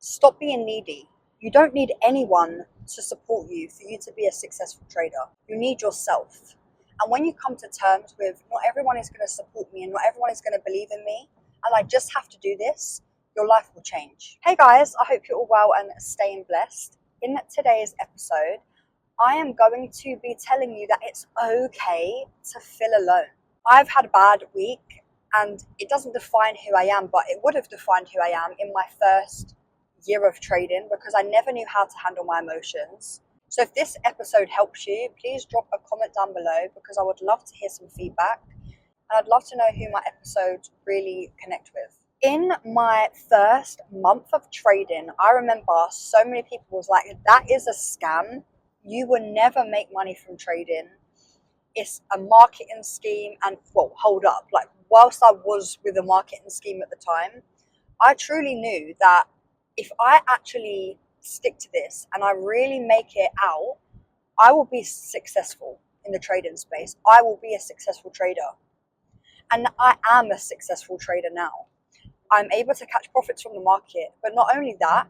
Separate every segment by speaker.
Speaker 1: Stop being needy. You don't need anyone to support you for you to be a successful trader. You need yourself. And when you come to terms with not everyone is going to support me and not everyone is going to believe in me, and I just have to do this, your life will change. Hey guys, I hope you're all well and staying blessed. In today's episode, I am going to be telling you that it's okay to feel alone. I've had a bad week and it doesn't define who I am, but it would have defined who I am in my first year of trading because I never knew how to handle my emotions. So if this episode helps you, please drop a comment down below because I would love to hear some feedback and I'd love to know who my episodes really connect with. In my first month of trading, I remember so many people was like, that is a scam. You will never make money from trading. It's a marketing scheme. And well, hold up, like whilst I was with a marketing scheme at the time, I truly knew that if I actually stick to this and I really make it out, I will be successful in the trading space. I will be a successful trader. And I am a successful trader now. I'm able to catch profits from the market. But not only that,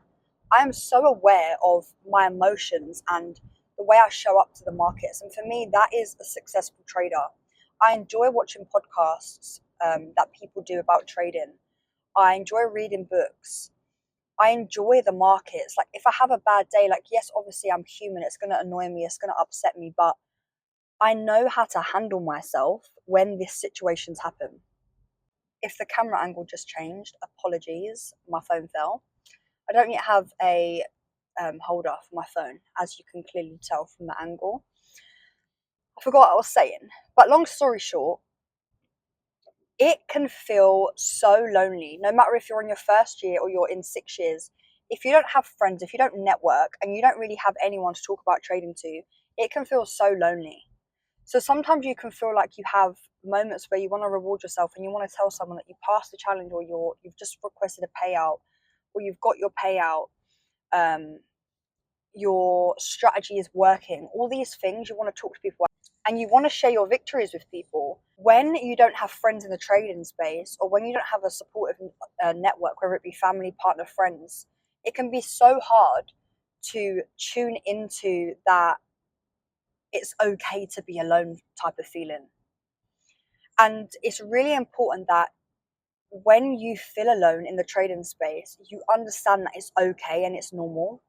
Speaker 1: I am so aware of my emotions and the way I show up to the markets. And for me, that is a successful trader. I enjoy watching podcasts that people do about trading. I enjoy reading books. I enjoy the markets. Like if I have a bad day, like yes, obviously I'm human. It's going to annoy me. It's going to upset me. But I know how to handle myself when these situations happen. If the camera angle just changed, apologies, my phone fell. I don't yet have a holder for my phone, as you can clearly tell from the angle. I forgot what I was saying, but long story short, it can feel so lonely, no matter if you're in your first year or you're in 6 years. If you don't have friends, if you don't network, and you don't really have anyone to talk about trading to, it can feel so lonely. So sometimes you can feel like you have moments where you want to reward yourself and you want to tell someone that you passed the challenge or you've just requested a payout or you've got your payout, your strategy is working. All these things you want to talk to people and you want to share your victories with people. When you don't have friends in the trading space or when you don't have a supportive network, whether it be family, partner, friends, it can be so hard to tune into that it's okay to be alone type of feeling. And it's really important that when you feel alone in the trading space, you understand that it's okay and it's normal.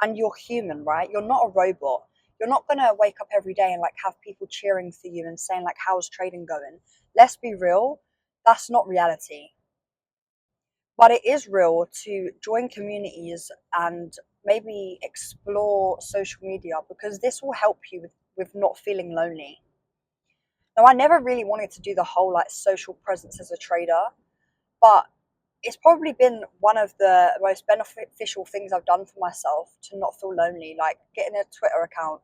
Speaker 1: And you're human, right? You're not a robot. You're not going to wake up every day and like have people cheering for you and saying like, how's trading going? Let's be real. That's not reality. But it is real to join communities and maybe explore social media because this will help you with not feeling lonely. Now, I never really wanted to do the whole like social presence as a trader, but it's probably been one of the most beneficial things I've done for myself to not feel lonely, like getting a Twitter account.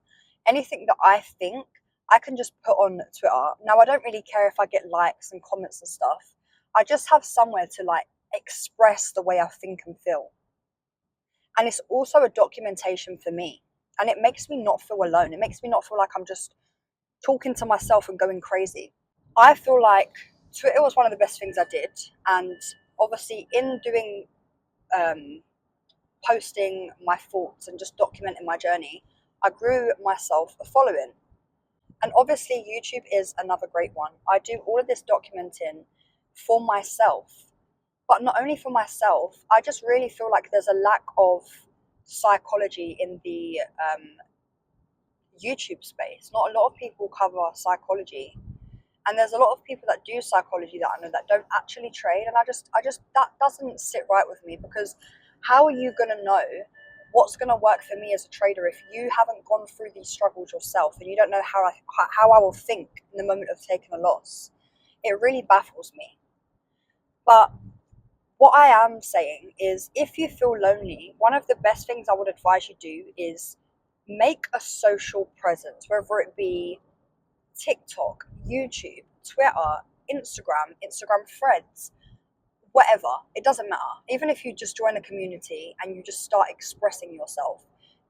Speaker 1: Anything that I think I can just put on Twitter. Now, I don't really care if I get likes and comments and stuff. I just have somewhere to like express the way I think and feel. And it's also a documentation for me. And it makes me not feel alone. It makes me not feel like I'm just talking to myself and going crazy. I feel like Twitter was one of the best things I did. And obviously, in doing posting my thoughts and just documenting my journey, I grew myself a following. And obviously, YouTube is another great one. I do all of this documenting for myself, but not only for myself, I just really feel like there's a lack of psychology in the YouTube space. Not a lot of people cover psychology. And there's a lot of people that do psychology that I know that don't actually trade. And I just, that doesn't sit right with me because how are you going to know what's going to work for me as a trader if you haven't gone through these struggles yourself and you don't know how I will think in the moment of taking a loss? It really baffles me. But what I am saying is if you feel lonely, one of the best things I would advise you do is make a social presence, whether it be TikTok, YouTube, Twitter, Instagram threads, whatever. It doesn't matter. Even if you just join a community and you just start expressing yourself,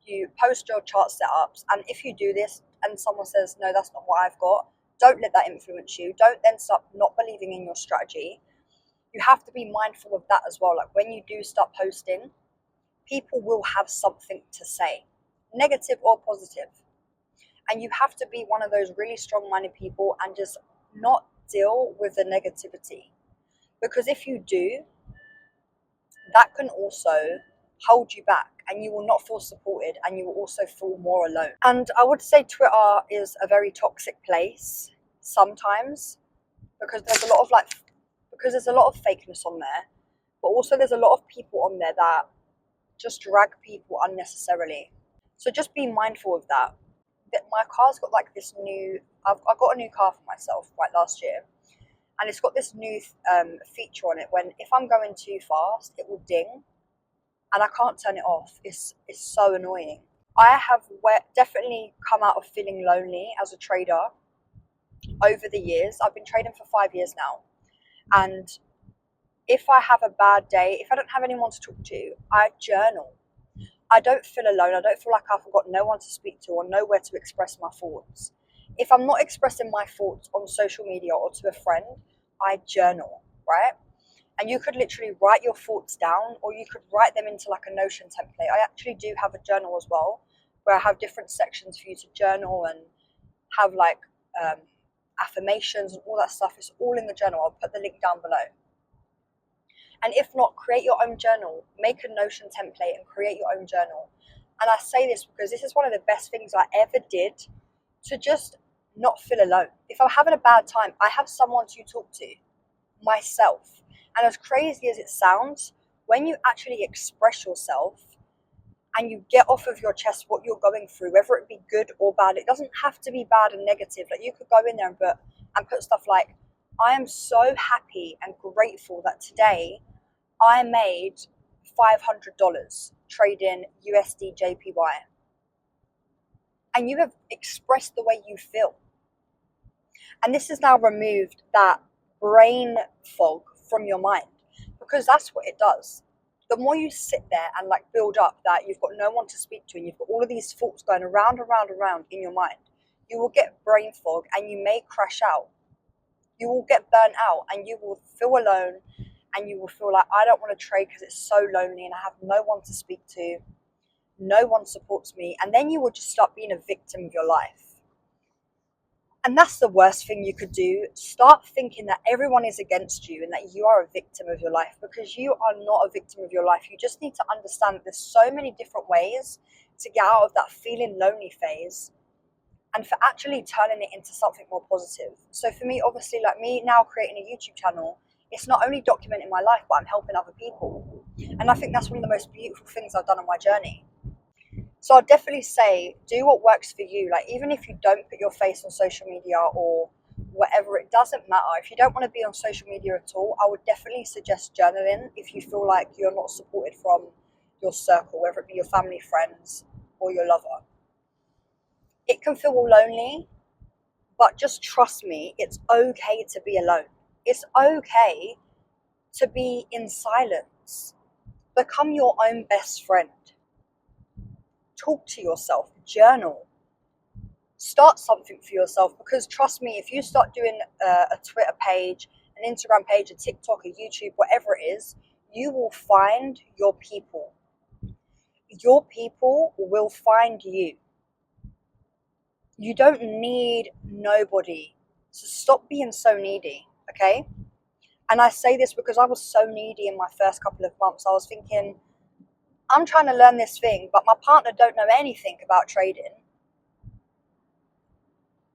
Speaker 1: you post your chart setups, and if you do this and someone says, no, that's not what I've got, don't let that influence you. Don't then start not believing in your strategy. You have to be mindful of that as well. Like when you do start posting, people will have something to say, negative or positive. And you have to be one of those really strong-minded people and just not deal with the negativity. Because if you do, that can also hold you back and you will not feel supported and you will also feel more alone. And I would say Twitter is a very toxic place sometimes because there's a lot of fakeness on there, but also there's a lot of people on there that just drag people unnecessarily. So just be mindful of that. My car's got like this new, I got a new car for myself right last year, and it's got this new feature on it when if I'm going too fast, it will ding and I can't turn it off. It's so annoying. I have definitely come out of feeling lonely as a trader over the years. I've been trading for 5 years now, and if I have a bad day, if I don't have anyone to talk to, I journal. I don't feel alone. I don't feel like I've got no one to speak to or nowhere to express my thoughts. If I'm not expressing my thoughts on social media or to a friend, I journal, right? And you could literally write your thoughts down or you could write them into like a Notion template. I actually do have a journal as well where I have different sections for you to journal and have like affirmations and all that stuff. It's all in the journal. I'll put the link down below. And if not, create your own journal. Make a Notion template and create your own journal. And I say this because this is one of the best things I ever did to just not feel alone. If I'm having a bad time, I have someone to talk to, myself. And as crazy as it sounds, when you actually express yourself and you get off of your chest what you're going through, whether it be good or bad, it doesn't have to be bad and negative. Like you could go in there and put stuff like, I am so happy and grateful that today I made $500 trading USD JPY. And you have expressed the way you feel. And this has now removed that brain fog from your mind, because that's what it does. The more you sit there and like build up that you've got no one to speak to and you've got all of these thoughts going around in your mind, you will get brain fog and you may crash out. You will get burnt out and you will feel alone and you will feel like, I don't want to trade because it's so lonely and I have no one to speak to. No one supports me. And then you will just start being a victim of your life. And that's the worst thing you could do. Start thinking that everyone is against you and that you are a victim of your life, because you are not a victim of your life. You just need to understand that there's so many different ways to get out of that feeling lonely phase and for actually turning it into something more positive. So for me, obviously, like me now creating a YouTube channel, it's not only documenting my life, but I'm helping other people. And I think that's one of the most beautiful things I've done on my journey. So I'll definitely say, do what works for you. Like, even if you don't put your face on social media or whatever, it doesn't matter. If you don't want to be on social media at all, I would definitely suggest journaling if you feel like you're not supported from your circle, whether it be your family, friends, or your lover. It can feel lonely, but just trust me, it's okay to be alone. It's okay to be in silence. Become your own best friend. Talk to yourself, journal, start something for yourself, because trust me, if you start doing a Twitter page, an Instagram page, a TikTok, a YouTube, whatever it is, you will find your people. Your people will find you. You don't need nobody. So stop being so needy, okay? And I say this because I was so needy in my first couple of months. I was thinking, I'm trying to learn this thing, but my partner don't know anything about trading.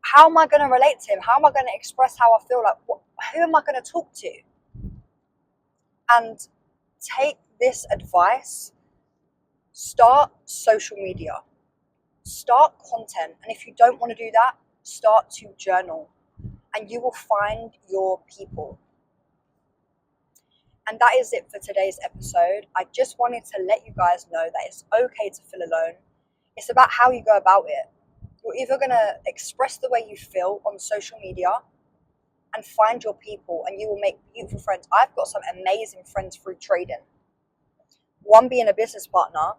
Speaker 1: How am I going to relate to him? How am I going to express how I feel? Like, who am I going to talk to? And take this advice. Start social media. Start content. And if you don't want to do that, start to journal. And you will find your people. And that is it for today's episode. I just wanted to let you guys know that it's okay to feel alone. It's about how you go about it. You're either going to express the way you feel on social media and find your people, and you will make beautiful friends. I've got some amazing friends through trading. One being a business partner,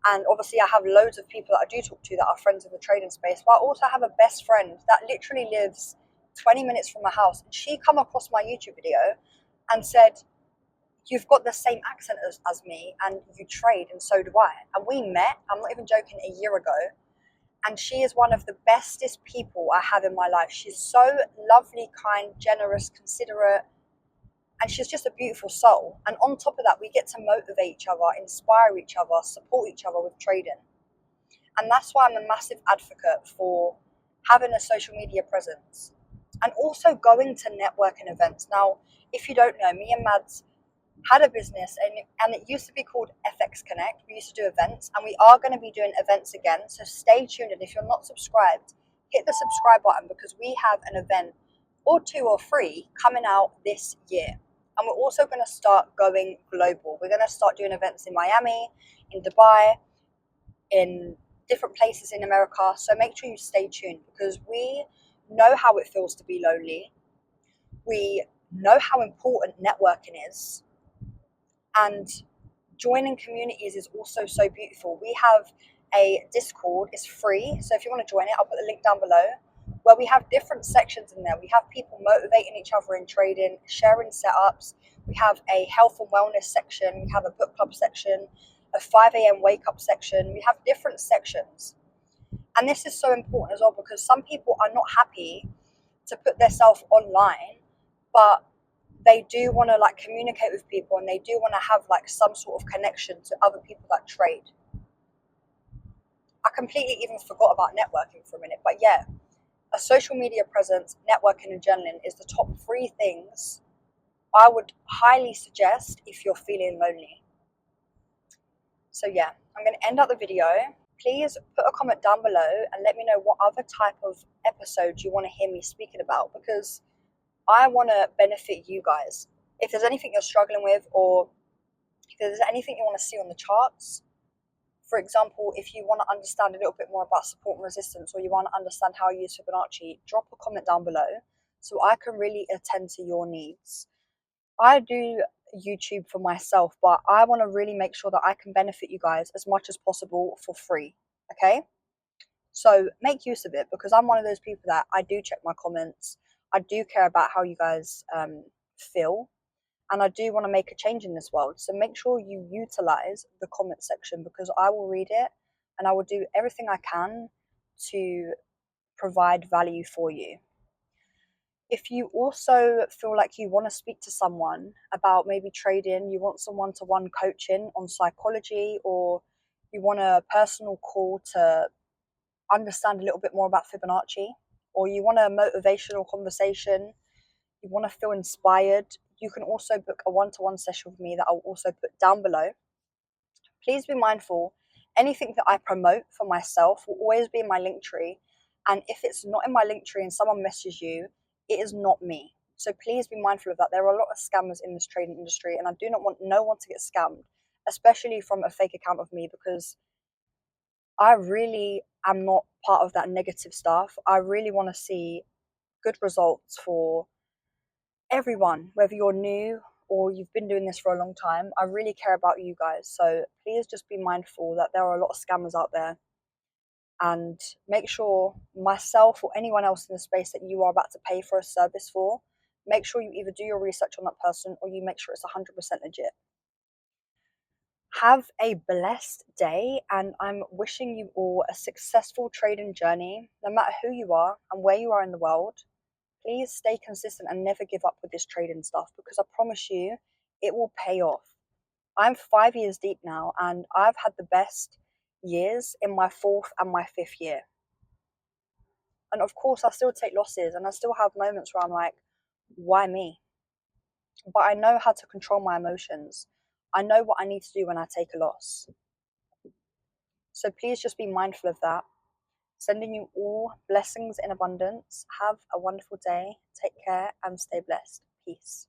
Speaker 1: and obviously I have loads of people that I do talk to that are friends in the trading space, but I also have a best friend that literally lives 20 minutes from my house, and she come across my YouTube video and said, you've got the same accent as me, and you trade, and so do I. And we met, I'm not even joking, a year ago. And she is one of the bestest people I have in my life. She's so lovely, kind, generous, considerate, and she's just a beautiful soul. And on top of that, we get to motivate each other, inspire each other, support each other with trading. And that's why I'm a massive advocate for having a social media presence and also going to networking events. Now, if you don't know, me and Mads had a business, and it used to be called FX Connect. We used to do events, and we are going to be doing events again. So stay tuned. And if you're not subscribed, hit the subscribe button, because we have an event or 2 or 3 coming out this year. And we're also going to start going global. We're going to start doing events in Miami, in Dubai, in different places in America. So make sure you stay tuned, because we know how it feels to be lonely. We know how important networking is. And joining communities is also so beautiful. We have a Discord, it's free. So if you want to join it, I'll put the link down below, where we have different sections in there. We have people motivating each other in trading, sharing setups. We have a health and wellness section. We have a book club section, a 5 a.m. wake up section. We have different sections. And this is so important as well, because some people are not happy to put themselves online, but they do want to like communicate with people, and they do want to have like some sort of connection to other people that trade. I completely even forgot about networking for a minute, but yeah, a social media presence, networking, and journaling is the top 3 things I would highly suggest if you're feeling lonely. So yeah, I'm going to end up the video. Please put a comment down below and let me know what other type of episodes you want to hear me speaking about, because I want to benefit you guys. If there's anything you're struggling with, or if there's anything you want to see on the charts, for example, if you want to understand a little bit more about support and resistance, or you want to understand how I use Fibonacci, drop a comment down below so I can really attend to your needs. I do YouTube for myself, but I want to really make sure that I can benefit you guys as much as possible for free, okay? So make use of it, because I'm one of those people that I do check my comments. I do care about how you guys feel, and I do want to make a change in this world. So make sure you utilize the comment section, because I will read it and I will do everything I can to provide value for you. If you also feel like you want to speak to someone about maybe trading, you want some one-to-one coaching on psychology, or you want a personal call to understand a little bit more about Fibonacci, or you want a motivational conversation, you want to feel inspired, you can also book a one-to-one session with me that I'll also put down below. Please be mindful, anything that I promote for myself will always be in my link tree, and if it's not in my link tree and someone messages you, it is not me. So please be mindful of that. There are a lot of scammers in this trading industry, and I do not want no one to get scammed, especially from a fake account of me, because I really am not part of that negative stuff. I really want to see good results for everyone, whether you're new or you've been doing this for a long time. I really care about you guys. So please just be mindful that there are a lot of scammers out there, and make sure myself or anyone else in the space that you are about to pay for a service for, make sure you either do your research on that person, or you make sure it's 100% legit. Have a blessed day, and I'm wishing you all a successful trading journey, no matter who you are and where you are in the world. Please stay consistent and never give up with this trading stuff, because I promise you, it will pay off. I'm 5 years deep now, and I've had the best years in my 4th and my 5th year. And of course, I still take losses, and I still have moments where I'm like, why me? But I know how to control my emotions. I know what I need to do when I take a loss. So please just be mindful of that. Sending you all blessings in abundance. Have a wonderful day. Take care and stay blessed. Peace.